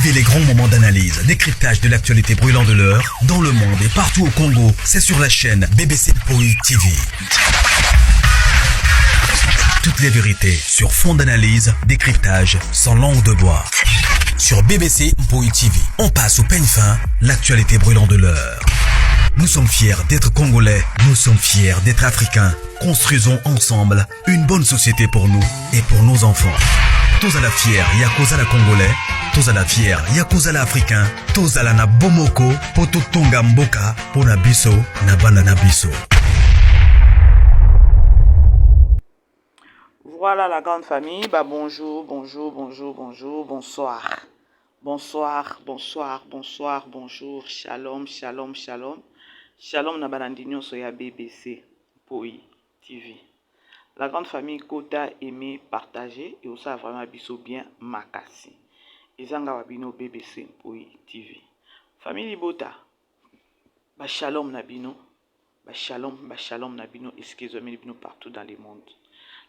Vivez les grands moments d'analyse, décryptage de l'actualité brûlant de l'heure, dans le monde et partout au Congo. C'est sur la chaîne BBC Mpoi TV. Toutes les vérités sur fond d'analyse, décryptage, sans langue de bois. Sur BBC Mpoi TV, on passe au peigne fin, l'actualité brûlant de l'heure. Nous sommes fiers d'être Congolais, nous sommes fiers d'être Africains. Construisons ensemble une bonne société pour nous et pour nos enfants. Tous à la fière, Yakozala Congolais, tous à la fière, Yakozala Africain, tous à la na Bomoko, poto tonga mboka, pona biso, na banda na biso. Voilà la grande famille, bonjour, bonsoir. Bonjour, shalom. Shalom na balandinyo soya BBC, Mpoi TV. La grande famille Kota aimé partager et aussi vraiment biso bien makasi. Ezanga wabino BBC Mpoi TV. Famille Bota, shalom na bino, shalom na bino, excusez-moi bino partout dans le monde.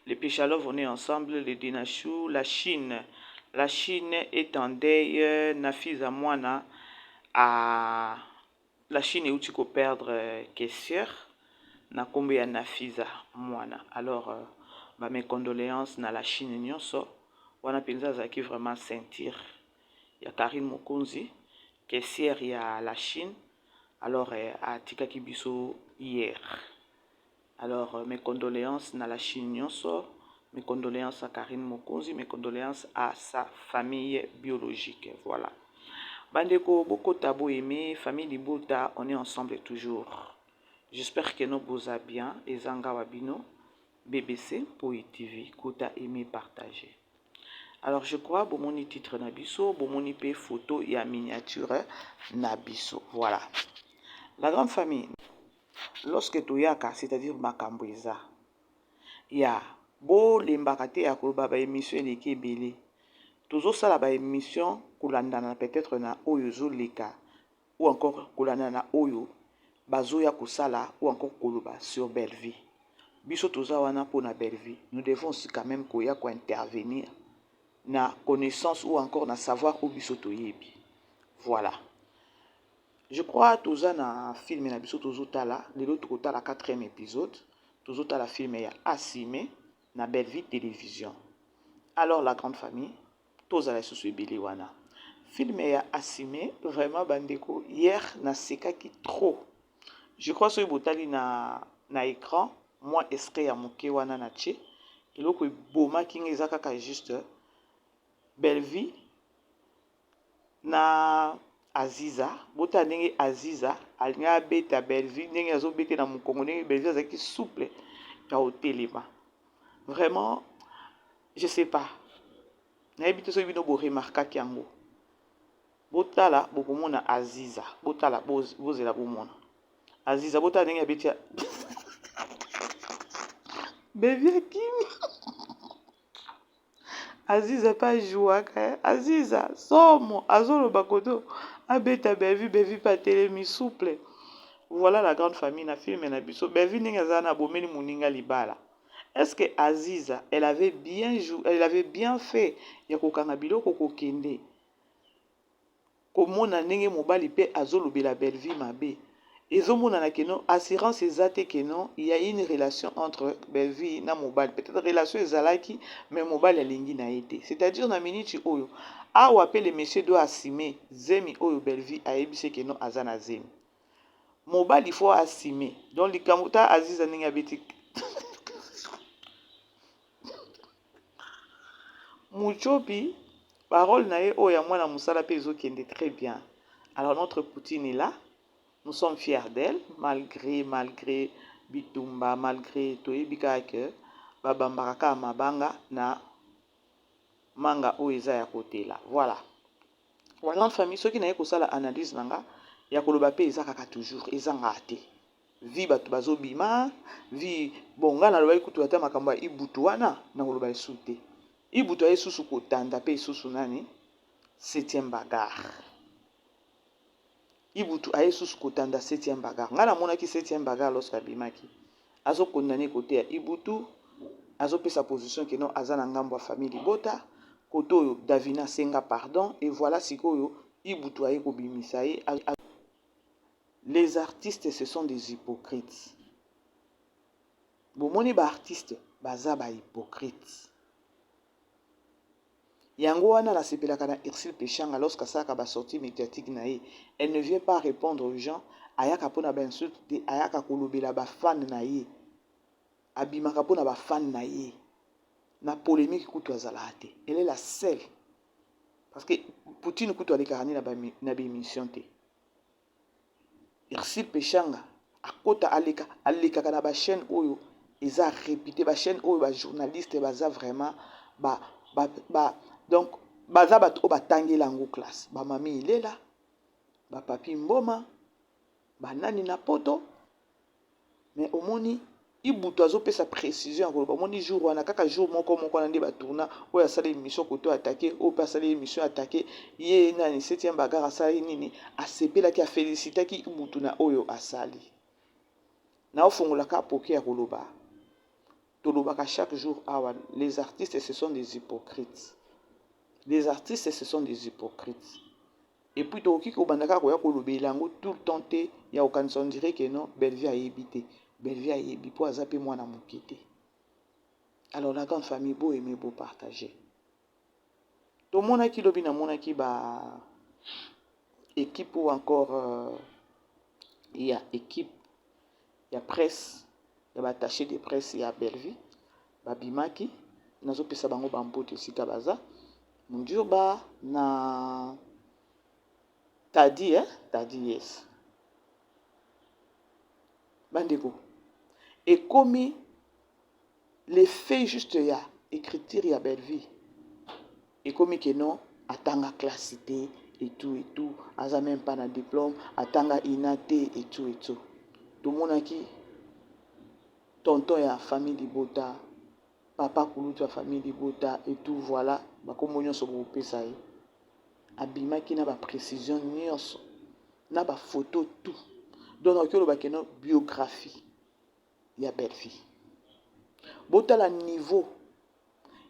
Les Péchalov, on est ensemble, les Dinachou, la Chine. La Chine est en deuil, Nafiza Moana, à la Chine est où tu peux perdre caissière, na kombe ya Nafiza Moana. Alors, mes condoléances na la Chine nyonso, wana penza zaki vraiment sentir. Il y a Karine Mokonzi, caissière il y a la Chine, alors à Tika Kibiso hier. Alors, mes condoléances à la Chine, mes condoléances à Karine Mokonzi, mes condoléances à sa famille biologique. Voilà. Bandeko, beaucoup tabo aimé, famille Libota, on est ensemble toujours. J'espère que nous vous a bien. Et Zanga Wabino, BBC, Mpoi TV, Kota aimé partager. Alors, je crois, bon mon titre Nabiso, bon mon IP photo et miniature Nabiso. Voilà. La grande famille. Lorsque tu yaka, c'est-à-dire Makamboisa, ya bo lembakate ya koloba ba émission eleki ebele. Toujours ça la émission kolandana peut-être na oyo zo leka ou encore kolandana na oyo bazo ya kosala ou encore koloba sur Belleville. Biso toza wana pour na Belleville. Nous devons aussi quand même koya ko intervenir na connaissance ou encore na savoir où biso toyebi. Voilà. Je crois que tous na film na biso tozotala lelo tokotala 4e épisode tozotala film ya Assimé na Belleville télévision. Alors la grande famille tozala susu ebele wana film ya Assimé vraiment bandeko hier na sekaki trop. Je crois que botali na écran moi extrait ya moke wana na tche eloko boma kinga ezaka ka juste Belleville na Aziza, bota ndenge Aziza, alinga beta Belleville, ndenge azo bete na mukongo, ndenge Belleville azaki souple ka hotelema. Vraiment, je sais pas. Na ebite so bino bo remarka kiango. Bota la bokomona Aziza, bota la bozela bomona. Aziza bota ndenge bete Belleville kimi. Aziza pas joie ka Aziza somo azolo bakoto abeta Belleville pas télémi souple. Voilà la grande famille na film na biso Belleville ninga zana bomeni muninga libala. Est-ce que Aziza elle avait bien joué, elle avait bien fait ya kokanga biloko kokende komona ndenge mobali pe azolo bela Belleville mabe. Ezomona na keno assurance ezate keno il y a une relation entre Belleville na mobile peut-être relation ezalaki mais mobile alingi na été c'est-à-dire na minute oyo awa pe le monsieur doit assumer zemi oyo Belleville ayebise keno azana zemi mobile il faut assumer donc likamuta Aziza ninga beti Muchopi parole na ye oyo mwana musala pe ezokende très bien. Alors notre Poutine est là. Nous sommes fiers d'elle, malgré Bitumba, malgré Toyebika que Babambaraka Mabanga na manga oeza ya côté là. Voilà. Voilà une famille, ceux qui n'avaient que la analyse nanga, ya koloba pe eza kaka toujours, eza ngate. Vi batu bazobima, vi bonga na loba ikutu ata makambo ya ibutu wana na koloba esute. Ibutu ya susu kotanda pe susu nani? 7e bagarre. Ibutu ayesus kotanda 7e bagarre. Ngala mona ki 7e bagarre lorsque abimaki. Azo condamné côté ya Ibutu, azo pe sa position que non azana ngambo famille Bota koto Davina senga pardon et voilà sikoyo ibutu aye kobimisa ye. Les artistes ce sont des hypocrites. Bomoni ba artiste baza ba hypocrite. Yango wana la sepelaka na Ursule Pechanga lorsque ça ka ba sortie médiatique na ye, elle ne vient pas répondre aux gens, ayaka pona ba insulte, ayaka kolobela ba fan na ye. Abimaka pona ba fan na ye. Na polémique kutu azalate. Elle est la seule. Parce que Poutine kutu alikarani na ba émission te. Ursule Pechanga akota aleka na ba chaîne oyo eza réputé ba chaîne oyo ba journaliste baza vraiment donc baza bato batangela ngo classe ba mami ilela ba papi mboma ba nani na poto mais omoni ibuto azopesa précision ya koloba omoni jour wana kaka jour moko na nde batourna oyo asala émission koto attaqué oyo mpe asala émission attaqué ye nani 7e bagarre asala nini asepelaki afélicitaki ibutu na oyo asali na ofungolaka apoke ya koloba tolobaka chaque jour awa les artistes ce sont des hypocrites. Les artistes ce sont des hypocrites. Et puis toki ko bandaka ko ya kolobela yango tout le temps te ya okanisa on dirait que non Bellevue a yebité. Bellevue a yebi po azape mwana mokete. Alors la grande famille beau aimer beau partager. To mona ki lobi na mona ki ba équipe ou encore il y a équipe il y a presse ya bataché de presse ya Bellevue babimaki nazo pesa bango bambote sika baza Mundurba na Tadi yes bandeko et comme les faits juste ya écriture ya Bellevue et comme que non atanga classité et tout aza même pas na diplôme atanga inaté et tout tout monaki tonton ya famille Libota papa kulutu ya famille Libota et tout voilà bakombo nyonso bopesa ye abimaki na ba précision nyonso na ba photo tout donc okoloba keno biographie ya Bellevue botala niveau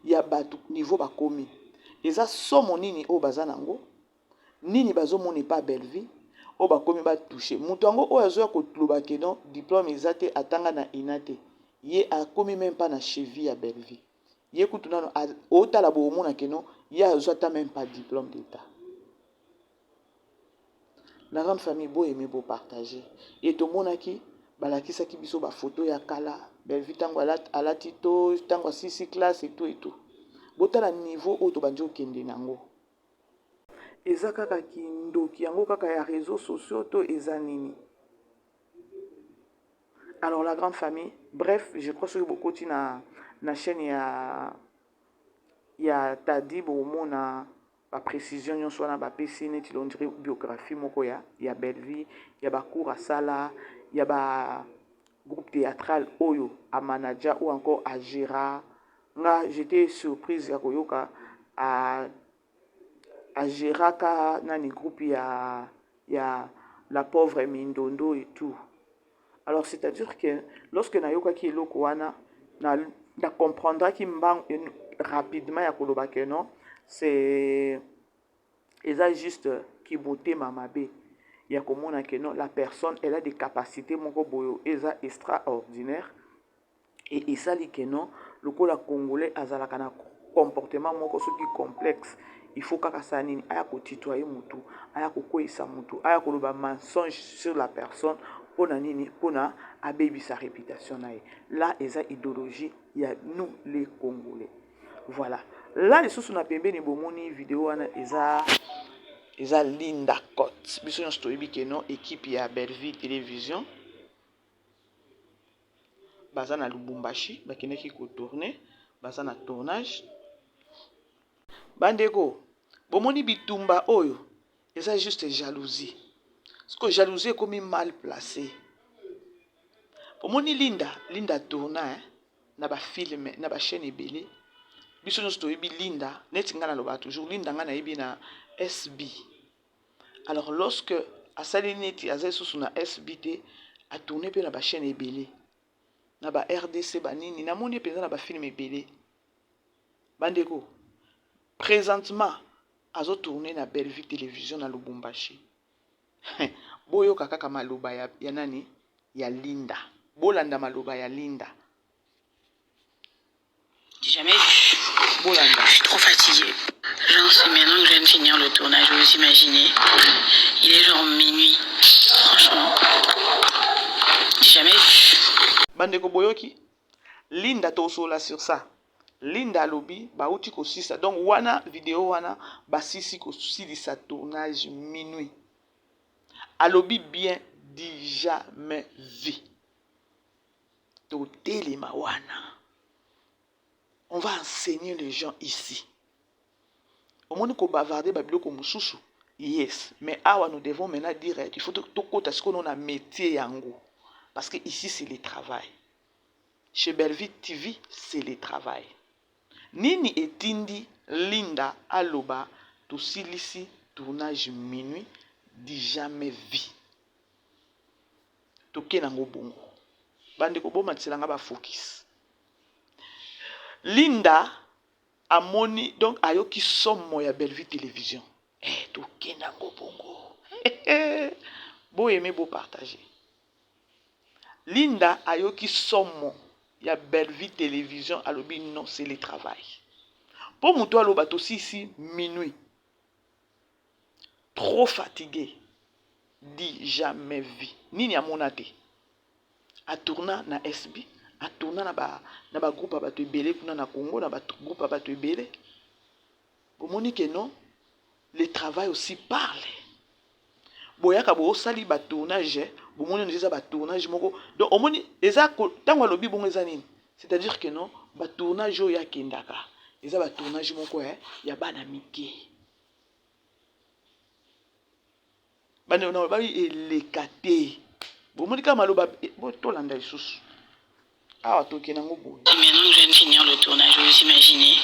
ya bato niveau bakomi eza somo nini oyo baza nango nini bazomona pa Bellevue oyo bakomi batouche moto yango oyo azoya koloba keno diplôme eza te atanga na inate ye akomi même pas na cheville ya Bellevue ye kutu nano otala boomona keno ye azwata même pas diplôme d'état. La grande famille beau aimer beau partager et to monaki balakisaki biso ba photo ya kala Bellevue tango alati to tango 6 classe et tout botala niveau oyo to banjo kende nango eza kaka kindoki yango kaka ya réseaux sociaux to eza nini. Alors la grande famille bref je crois que beaucoup na chaîne ya Tadi bomona ba précision nyonso wana bapesi neti on dirait biographie moko ya Bellevue ya ba cours à sala ya ba groupe théâtral oyo a manager ou encore à gérer nga j'étais surprise ya koyoka à gérer ka nani groupe ya la pauvre Mindondo et tout. Alors c'est-à-dire que lorsque nayoka ki eloko wana na comprendra ki mbang rapidement ya koloba que non c'est eza juste ki beauté mamabe ya komona que non la personne elle a des capacités moko boyo eza extraordinaire et esali que non lokola congolais azalaka na comportement moko soki complexe il faut kaka sa nini aya kotitoyer mutu aya kokweyisa mutu aya koloba mensonge sur la personne pona nini pona abebi sa réputation nae là eza idéologie ya nous les congolais. Voilà là les sous na pembeni bomoni vidéo wana eza Linda Cote biso nyonso toyebi ke non équipe ya Bellevue télévision baza na Lubumbashi bakendeki kotourner baza na tournage bandeko bomoni bitumba oyo eza juste jalousie parce que jalousie ekomi mal placée bomoni Linda tourna na ba film na ba chaîne ebele biso nyonso toyebi Linda neti nga naloba toujours Linda nga nayebi na SB. Alors lorsque asali neti azali susu na SB te a tourné pe na ba chaîne ebele na ba RDC banini namoni penza na ba film ebele bandeko présentement azo tourner na Bellevue télévision na Lubumbashi. Boyo kaka maloba ya nani ya Linda. Bolanda maloba ya Linda. J'ai jamais vu. Bolanda. Je suis trop fatiguée. Genre, c'est maintenant que je viens de finir le tournage, vous imaginez. Il est genre minuit. Franchement. J'ai jamais vu. Bandeko boyoki. Linda tosola sur ça. Linda lobi bauti ko sisa. Donc wana vidéo wana basisi ko silisa tournage minuit. Alobi bien dit jamais vu. Totele mawana. On va enseigner les gens ici. Au moins qu'on bavarder babilo comme mususu. Yes, mais awa nous devons maintenant dire il faut tout côté ce qu'on a métier yango parce que ici c'est le travail. Chez Bellevue TV, c'est le travail. Nini etindi Linda aloba to silisi tournage minuit di jamais vu. To kenango bongo. Bande ko boma tselanga ba focus. Linda amoni donc ayoki somo ya Bellevue télévision. To kenango bongo. Beau aimer beau partager. Linda ayoki somo ya Bellevue télévision alobi non c'est le travail. Pour mon toit aloba to ici minuit. Trop fatigué. Dit jamais vu. Nini a monate. A tourna na SB, a tourna na ba groupe abato ebele kuna na Congo na ba groupe abato ebele. Bomoni que non, le travail aussi parle. Boyaka bo sali ba tournage, bomoni neza ba tournage moko. Donc omoni eza tango lobi bongo eza nini? C'est-à-dire que non, ba tournage yo ya kendaka. Eza ba tournage moko ya bana mike. Bana na ba elekate. Bomoni ka maloba bo tolanda isusu. Ah to kenango bo. Maintenant que je viens de finir le tournage, vous imaginez.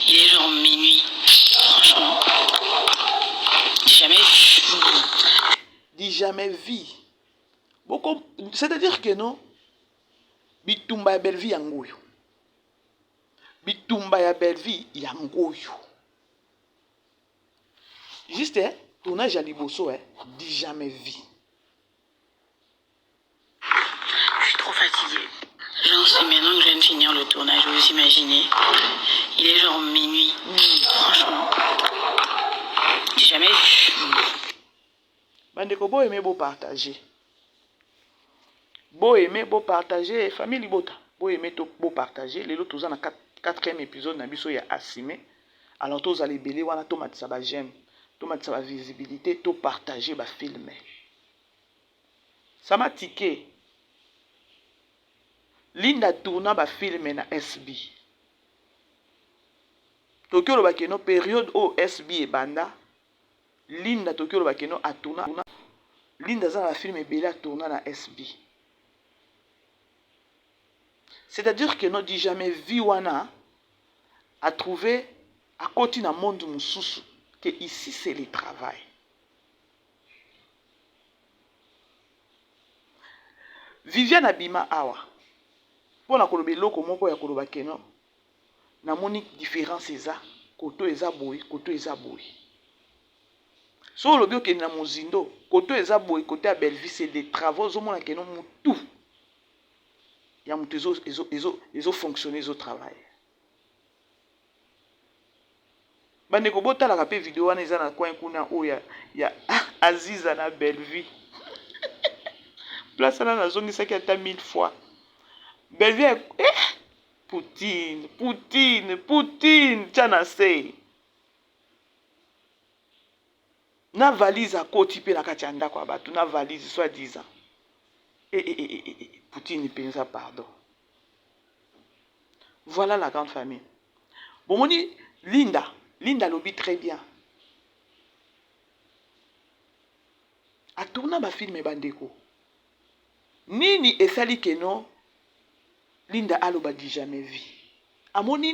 Il est genre minuit. Franchement. J'ai jamais vu. Dis jamais vu. Beaucoup, c'est-à-dire que non, bitumba ya Bellevue yangoyo. Bitumba ya Bellevue yangoyo. Juste tournage à liboso dis jamais vu. Je suis trop fatiguée. Genre, c'est maintenant que je viens de finir le tournage, vous imaginez. Il est genre minuit. Franchement. J'ai jamais vu. Bandeko beau aimer beau partager. Beau aimer beau partager famille libota. Beau aimer beau partager. Les autres dans le quatrième épisode na biso ya Assimé. Alors tous allez belé wana to matisa ba j'aime. To matisa ba visibilité, to partager ba film. Ça m'a tiqué. Linda tourna ba film na SB. Tokyo lo bakeno période au SB e banda. Linda Tokyo lo bakeno a tourna. Linda za la film e bela tourna na SB. C'est-à-dire que non dit jamais vu wana a trouvé à côté na monde mususu que ici c'est le travail. Viviane Abima awa. Pona koloba eloko moko ya koloba keno na moni différence eza koto eza boy koto eza boy. So lobi okende na mozindo koto eza boy koto ya Bellevue c'est des travaux zo mona keno mutu. Ya mutu ezo fonctionner ezo travail. Bande ko botala ka pe vidéo wana eza na coin kuna o ya Aziza na Bellevue. Place là na zongi saki ata 1000 fois. Bellevue Poutine, tchana sei. Na valise à côté pe na katianda kwa batu na valise soit disant. Poutine pensa pardon. Voilà la grande famille. Bomoni Linda lobi très bien. A tourna ba film bandeko. Nini esali que non Linda aloba di jamais vu. Amoni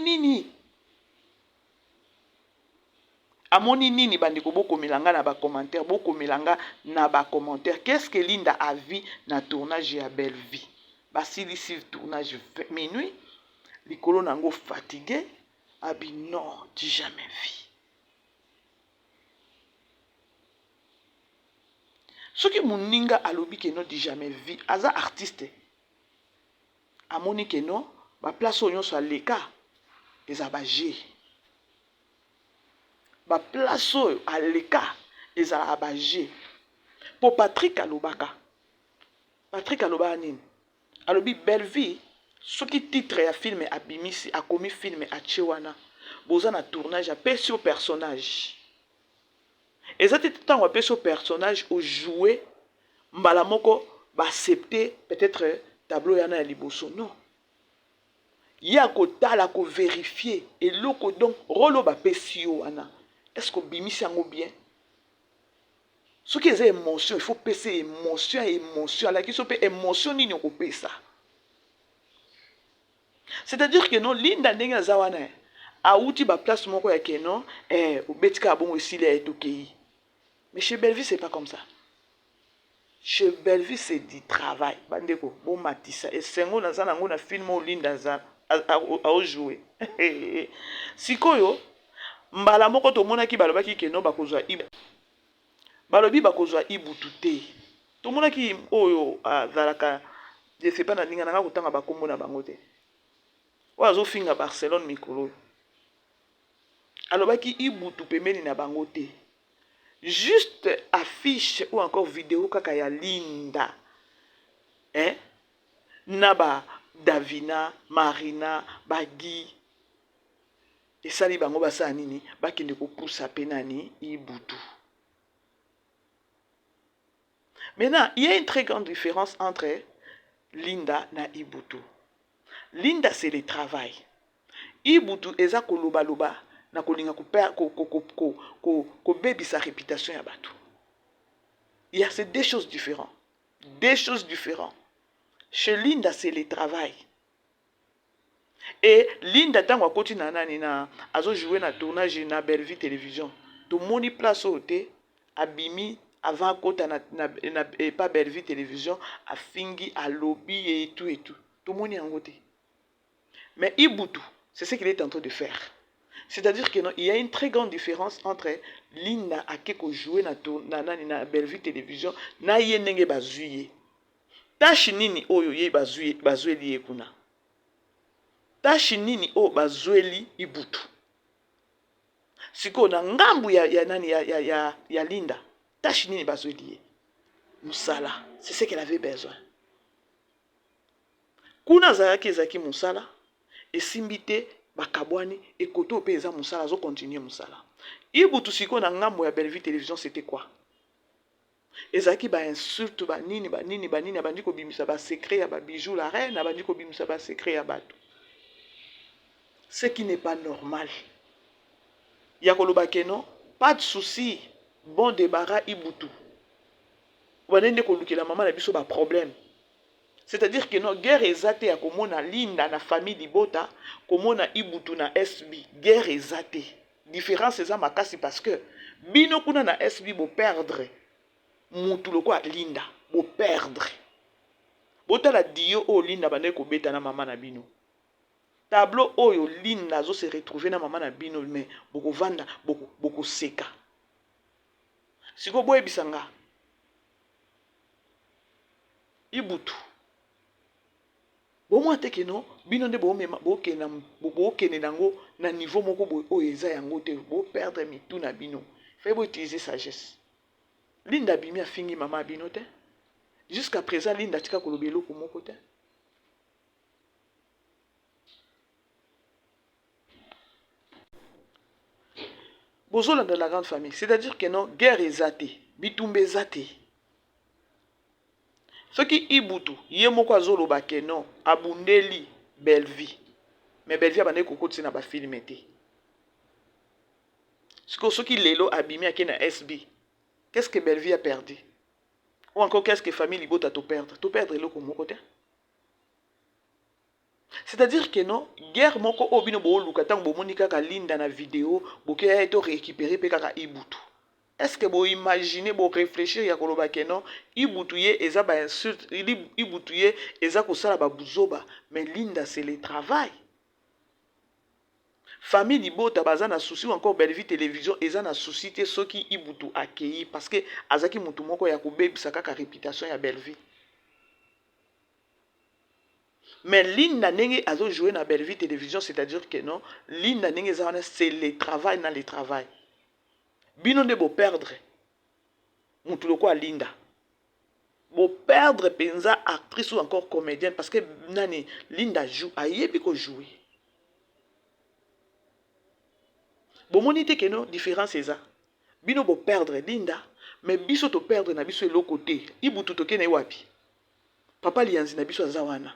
nini bandeko boko milanga na ba commentaire boko milanga na ba commentaire. Qu'est-ce que Linda a vu na tournage ya Bellevue? Basili tournage minuit, likolo nango fatigué, Abi non, dis jamais vie. Ce qui moninga alobi que non dis jamais vie, aza artiste. Amoni que non, ba place oyo so aleka eza baje. Ba place oyo aleka eza baje. Pour Patrick alobaka. Patrick alobaka nini? Alobi belle vie. Ce qui titre ya film abimisi a commis film a Chewana. Boza na tournage a pesi au personnage. Exactement tant on pesi au personnage au jouer mbala moko ba accepter peut-être tableau yana ya liboso non. Ya ko tala ko vérifier et loko donc rolo ba pesi wana. Est-ce que bimisi yango bien? Ce qui est émotion, il faut pesi émotion émotion la qui so pe émotion nini ko pesa. C'est-à-dire que non, Linda ndenge zawana a outi ba place moko ya que non, obetika bon aussi les etokei. Mais chez Bellevue c'est pas comme ça. Chez Bellevue c'est du travail. Bandeko, bon matissa et sengo na zana ngona film o Linda za a jouer. Sikoyo mbala moko to mona ki balobaki que non bakozwa ibu. Balobi bakozwa ibu tuté. To mona ki oyo zalaka je sais pas na ninga na kotanga bakombo na bango te. Oazo finga Barcelone mikolo. Alobaki ibutu pemeni na bango te. Juste affiche ou encore vidéo kaka ya Linda. Naba Davina, Marina, Bagi. Et sali bango basa nini, bakende ko poussa penani ibutu. Maintenant, il y a une très grande différence entre Linda na ibutu. Linda c'est le travail. Ibutu eza koloba loba na kolinga ko baby sa réputation ya bato. Il y a ces deux choses différentes. Deux choses différentes. Chez Linda c'est le travail. Et Linda tango akoti na nani na azo jouer na tournage na Bellevue télévision. To moni place ote abimi avant kota na pas Bellevue télévision a fingi a lobby et tout et tout. To moni angote. Mais Ibutu, c'est ce qu'il est en train de faire. C'est-à-dire qu'il y a une très grande différence entre Linda a keko jouer na Bellevue télévision na yenenge bazuye. Tashi nini oyo ye bazuye liye kuna. Tashi nini o bazueli Ibutu. Siko na ngambu ya Linda. Tashi nini bazueli ye. Musala, c'est ce qu'elle avait besoin. Kuna zaki musala. Et simbite bakabwani et koto pe eza musala zo continuer musala. Ibutu siko na ngambo ya Bellevue télévision c'était quoi? Ezaki ba insulte ba nini abandi ko bimisa ba secret ya ba bijou la reine abandi ko bimisa ba secret ya bato. Ce qui n'est pas normal. Ya koloba keno, pas de souci. Bon débarras Ibutu. Wanende ko lukela maman na biso ba problème. C'est-à-dire que non guerre ezate ya komona Linda na famille Libota, komona Ibutu na SB, guerre ezate. Différence eza makasi parce que bino kuna na SB bo perdre. Mutu loko a Linda, bo perdre. Bota la dio o Linda bande ko beta na maman na bino. Tableau oyo Linda zo se retrouver na maman na bino mais boko vanda, boko seka. Siko boye bisanga. Ibutu. Bon moi te que non bino nde bo kene nango na niveau moko boy o eza yango te bo perdre mitu na bino fait bo utiliser sagesse. Linda bimi a fingi mama bino te jusqu'à présent Linda tika kolobelo ko moko te. Bozola dans la grande famille, c'est-à-dire que non guerre ezate bitumbe ezate. Ce qui Ibutu, yé moko azoloba ke non, abundeli Bellevue. Mais Bellevue abande kokoti na ba film te. Ce qui lelo abimi ake na SB. Qu'est-ce que Bellevue a perdu? Ou encore qu'est-ce que famille Libota to perdre? To perdre loko moko te. C'est-à-dire que non, guerre moko obino bo luka tang bo monika ka Linda na vidéo, bo ke eto récupérer pe kaka Ibutu. Est-ce que vous imaginez, vous réfléchissez à koloba que non, Ibutouye eza ba insulte, Ibutouye eza kosala ba buzoba, mais Linda c'est le travail. famille libota baza na souci ou encore Bellevue télévision eza na souci te soki ibutu accueilli parce que azaki mutu moko ya kobebisa kaka réputation ya Bellevue. Mais Linda ndenge azo jouer na Bellevue télévision, c'est-à-dire que non, Linda ndenge eza c'est le travail na le travail. Bino nde bo perdre mutu loko a Linda. Bo perdre penza actrice ou encore comédienne parce que nani Linda joue ayebi ko jouer. Bo monite que non différence eza. Bino bo perdre Linda, mais biso to perdre na biso l'autre côté. Ibutu to kene wapi. Papa Lianzi na biso azawana.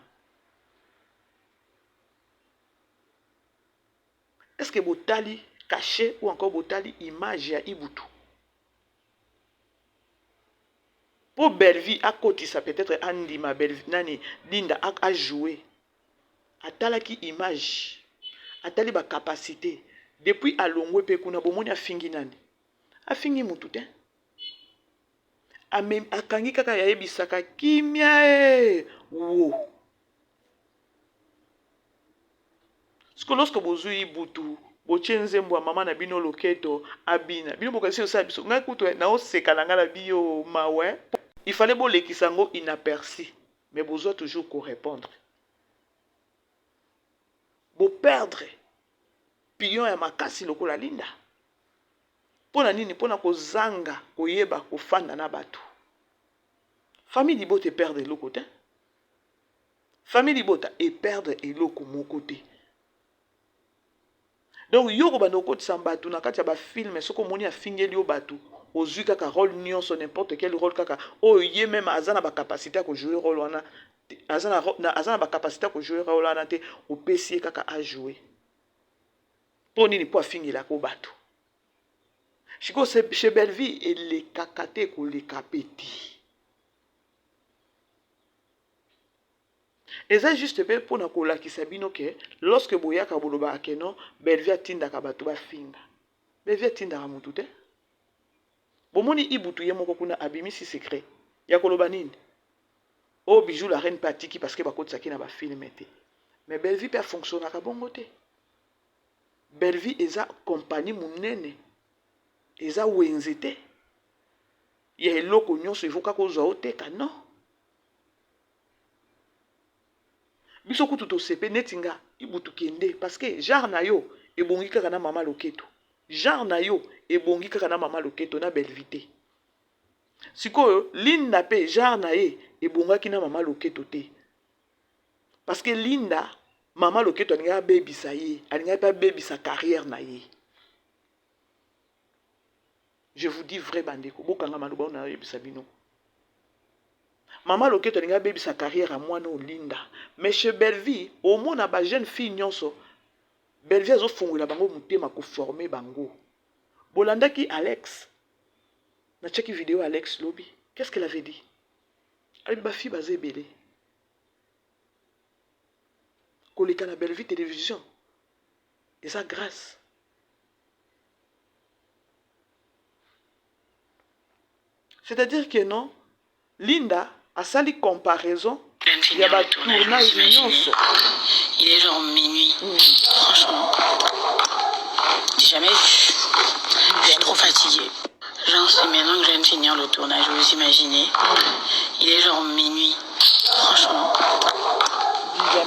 Est-ce que botali caché ou encore botali image ya Ibutu? Pour Bellevue à côté ça peut-être Andima Bellevue nani Linda a joué. Atala ki image. Atali ba capacité. Depuis alongwe pe kuna bomoni afingi nani. Afingi mutu te. Akangi kaka ya ebisaka kimia e. Wo. Lorsque vous avez Ibutu, vous avez maman na bino loketo abina. Bino bokasi osa biso. Nga kutu na oseka na ngala bio mawe. Il fallait bo lekisango inaperçu, mais vous avez toujours répondre. Vous perdre pion ya makasi lokola Linda. Pona nini pona kozanga koyeba kofanda na batu. Famille libote perdre le côté. Famille libota et perdre eloko mon côté. Donc yoko bando ko tsambatu na kati ya ba film soko moni afingeli yo batu ozui kaka rôle nyonso n'importe quel rôle kaka o yé même azana ba capacité ko jouer rôle wana azana ba capacité ko jouer rôle wana te o pesi kaka a jouer poni ni po afingela ko batu chiko chez Bellevue et les kakate ko les kapeti. Et ça juste pour na kola ki sabino ke lorsque boyaka boloba akeno Bellevue atinda ka batu ba finga. Bellevue atinda ka mutu te. Bomoni Ibutu ye moko kuna abimisi secret. Ya koloba nini? Oh bijou la reine patiki parce que bakotsa ki na ba film te. Mais Bellevue peut fonctionner ka bongo te. Bellevue eza compagnie munene. Eza wenzete. Ya eloko nyonso evoka kozwa oteka non. Biso kutu to sepe netinga Ibutu kende parce que genre na yo ebongi kaka na mama loketo. Genre na yo ebongi kaka na mama loketo na Bellevue te. Sikoyo Linda pe genre na ye ebongaki na mama loketo te. Parce que Linda mama loketo alinga baby sa ye, alinga pa baby sa carrière na ye. Je vous dis vrai bandeko, bokanga maloba na yebisa bino. Maman loketo alinga baby sa carrière à moi no Linda. Mais chez Bellevue, au moins na ba jeune fille nyonso, Bellevue azo fongola bango mutema ko former bango. Bolanda ki Alex. Na cheki vidéo Alex Lobby. Qu'est-ce qu'elle avait dit? Elle ba fille basé belé. Koleka na Bellevue télévision. Et ça grâce. C'est-à-dire que non, Linda a sali comparaison. Il y a un tournage nyonso. Il est genre minuit. Franchement, j'ai jamais vu. Je suis trop fatiguée. Genre, c'est maintenant que je viens de finir le tournage, vous imaginez. Il est genre minuit. Franchement,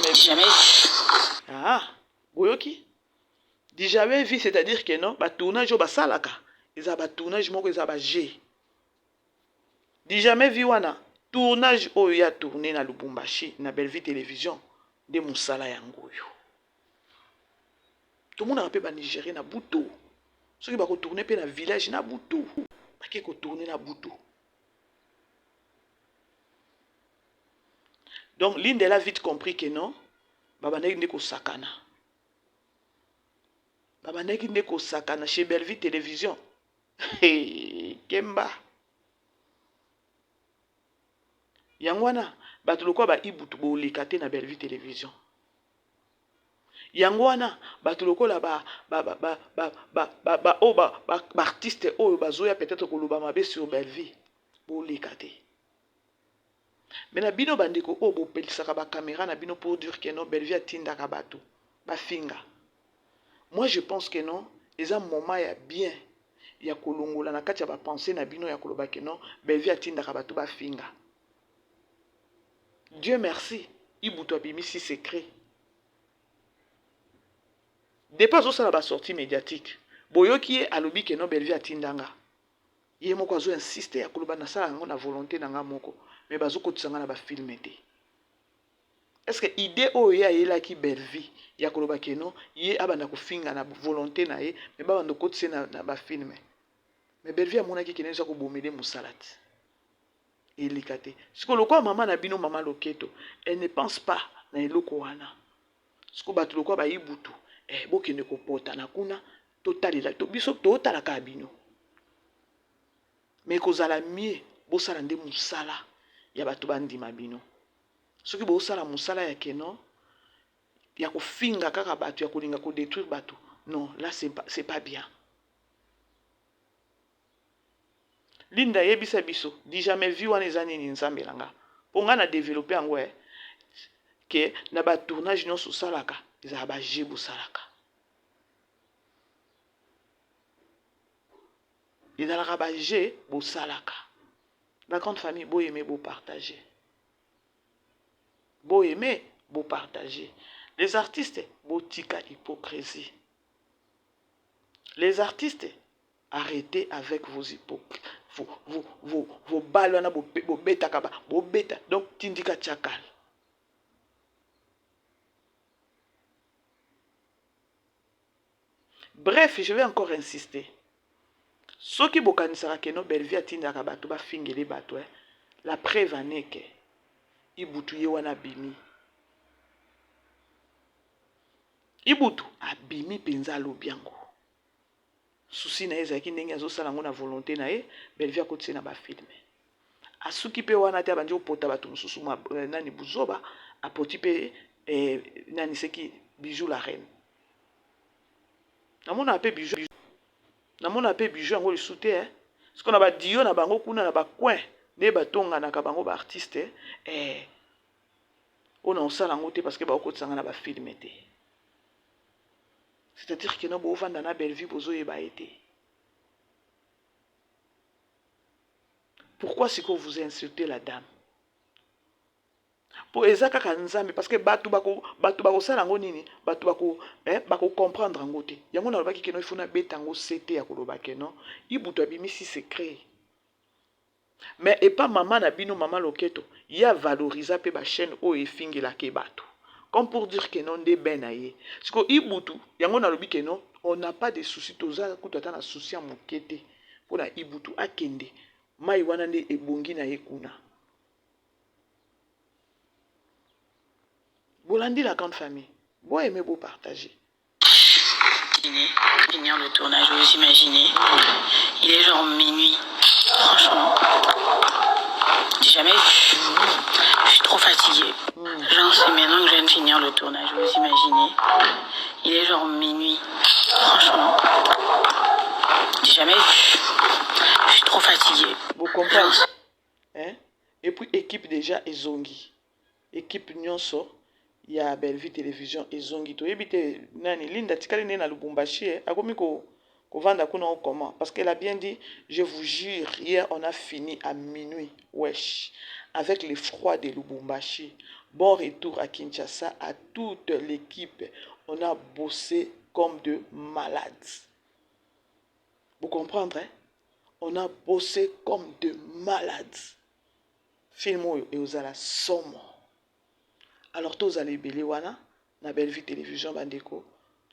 j'ai jamais vu. Ah, boyoki. J'ai jamais vu, c'est-à-dire que non, bah tournage au basalaka. Ils ont un tournage moko, ils ont un G. J'ai jamais vu wana. Tournage où il a tourné na Lubumbashi, na Bellevue télévision, de Moussala Yangoyo. Tout le monde a rappelé que Nigérien na Boutou. Ceux qui vont tourner dans le village na Boutou. Qui vont tourner na Boutou. Donc, l'une a vite compris que non, Baba n'est ko sakana. Baba n'est ko sakana chez Bellevue télévision. Hey, Kemba. Yangwana, batuloko ba Ibutu bo lekate na Bellevue télévision. Yangwana, batuloko la ba artiste o bazoya peut-être koloba mabe sur Bellevue bo lekate. Mais na bino bandeko o bo pelisaka ba caméra na bino pour dire que non Bellevue atinda ka bato ba finga. moi je pense que non eza moment ya bien ya kolongola na kati ya bapense na bino ya koloba ke non Bellevue atindaka bato bafinga. Dieu merci ibutu abimisi secret depuis azosala basortie médiatique boyoki ye alobi ke non Bellevue atindanga ye moko azo insiste ya koloba nasala yango na volonté na nga moko me bazokotisa nga na bafilme te. Est-ce que idée oyo ye ayelaki Bellevue ya koloba ke non ye abanda kofinga na volonté na ye me babanda kokotisa na bafilme me Bellevue amonaki kene eza kobomele mosala te elika te. Siko lokola mama na bino mama Loketo elle ne pense pas na eloko wana. Siko bato lokola bayibutu bokende kopota na kuna totalela to biso totalaka bino me kozala mie bosala nde mosala ya bato bandima bino. Soki bosala mosala ya keno ya kofinga kaka bato ya kolinga kodétruire bato non là c'est pas bien. Linda yebisa biso di jamais vu wana eza nini nzambe na nga mpo nga na développe yango ke na batournage nyonso osalaka ezala baje bosalaka ezalaka baje bosalaka. La grande famille boyeme bopartage boyeme bopartage. Les artistes botika hypocrisie. Les artistes arrêtez avec vos hypocrites vos balles wana bobeta kaba bobeta donc tindika tchakal. Bref, je vais encore insister. Soki bokanisaka keno Bellevue atindaka bato bafingeli bato la preuve aneke ibutu ye wana bimi ibutu abimi penza alobi yango susi na ye ezalaki ndenge azosala yango na volonté na ye Bellevue akotisi na bafilme asuki mpe wana te abandi kopota bato mosusu nani buzoba apoti mpe nani seki Bijou la reine namona mpe Bijou yango lisu te siko na badio na bango kuna na bacoin nde batonganaka bango baartiste oyo na osala yango te parce que bakokotisanga na bafilme te. C'est-à-dire que no bovanda na Bellevue bozoyeba ye te. Pourquoi c'est que vous insultez la dame? Po eza kaka nzambe parce que bato bakosala yango nini bato bako comprendre yango te yango nalobaki keno il faut na beta yango sete ya koloba keno ibutu abimisi secret mais epa mama na bino mama Loketo ya valoriser pe ba chaîne oyo efingelaka bato comme pour dire que non nde ben na ye siko ibutu yango nalobi keno on n'a pas de soucis toza kutata na souci ya mokete pona ibutu akende mai wana nde ebongi na ye kuna. Bolandi la grande famille. Bon aimer beau partager. Finir le tournage, vous imaginez. Il est genre minuit. Franchement, j'ai jamais vu. Je suis trop fatiguée. Genre, c'est maintenant que je viens de finir le tournage, vous imaginez. Il est genre minuit. Franchement, j'ai jamais vu. Je suis trop fatiguée. Vous comprenez? Hein? Et puis, équipe déjà ezongi. Équipe nyonso. Il y a Bellevue Télévision ezongi to yebite nani Linda tikali ne na Lubumbashi akomi ko vanda kuna comment parce qu'elle a bien dit je vous jure hier on a fini à minuit wesh avec les froids de Lubumbashi. Bon retour à Kinshasa à toute l'équipe. On a bossé comme de malades. Vous comprenez hein? On a bossé comme de malades. Film et aux ala somme. Alors tous allez belé wana na Bellevue Télévision bandeko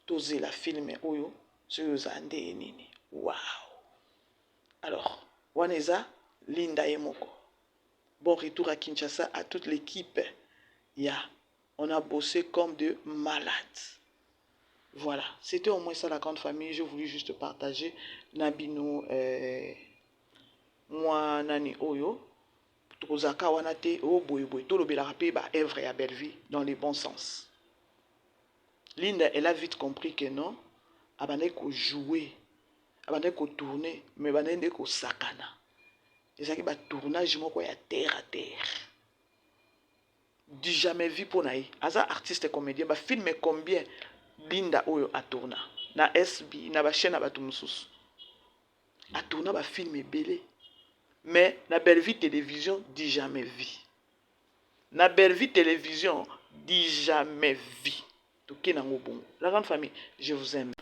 tous la filme oyo sur zande nini wow. Alors waneza Linda Emoko. Bon retour à Kinshasa à toute l'équipe. On a bossé comme de malades. Voilà, c'était au moins ça la grande famille, je voulais juste partager nabino moi nani oyo Tozaka wana te o boy to lobelaka pe ba œuvre ya Bellevue dans les bons sens. Linda elle a vite compris que non abandé ko jouer abandé ko tourner mais abandé ko sakana. Ezaki ba tournage moko ya terre à terre. Du jamais vu pour naï. Aza artiste comédien ba filme combien Linda oyo a tourné. na SB na ba chaîne na bato mosusu atourna ba film ebele mais na Belle Vie Télévision dit jamais vu. Na Belle Vie Télévision dit jamais vu. Toké nango bongo. La grande famille, je vous aime.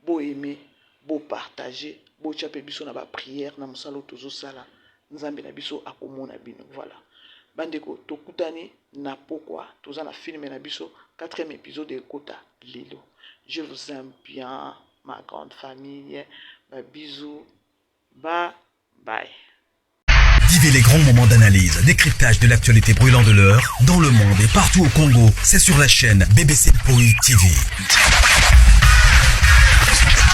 Beau aimer, beau partager, beau tchape biso na ba prière na musalo tozo sala. Nzambe na biso akomona bino. Voilà. Bandeko tokutani na pokwa toza na film na biso 4e épisode de Kota Lilo. Je vous aime bien ma grande famille. Ba bisous. Bye bye. Vivez les grands moments d'analyse, décryptage de l'actualité brûlante de l'heure, dans le monde et partout au Congo. C'est sur la chaîne BBC Mpoi TV.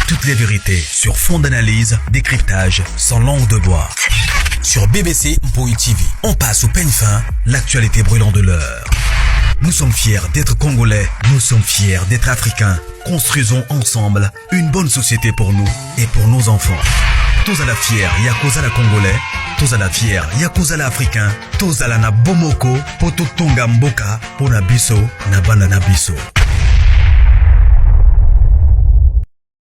Toutes les vérités sur fond d'analyse, décryptage sans langue de bois. Sur BBC Mpoi TV, on passe au peigne fin, l'actualité brûlante de l'heure. Nous sommes fiers d'être Congolais, nous sommes fiers d'être Africains. Construisons ensemble une bonne société pour nous et pour nos enfants. Tous à la fière, Yakozala Congolais. Tous à la fière, Yakozala Africain. Tous à la na bomoko, poto tonga mboka, pona biso, na banda na biso.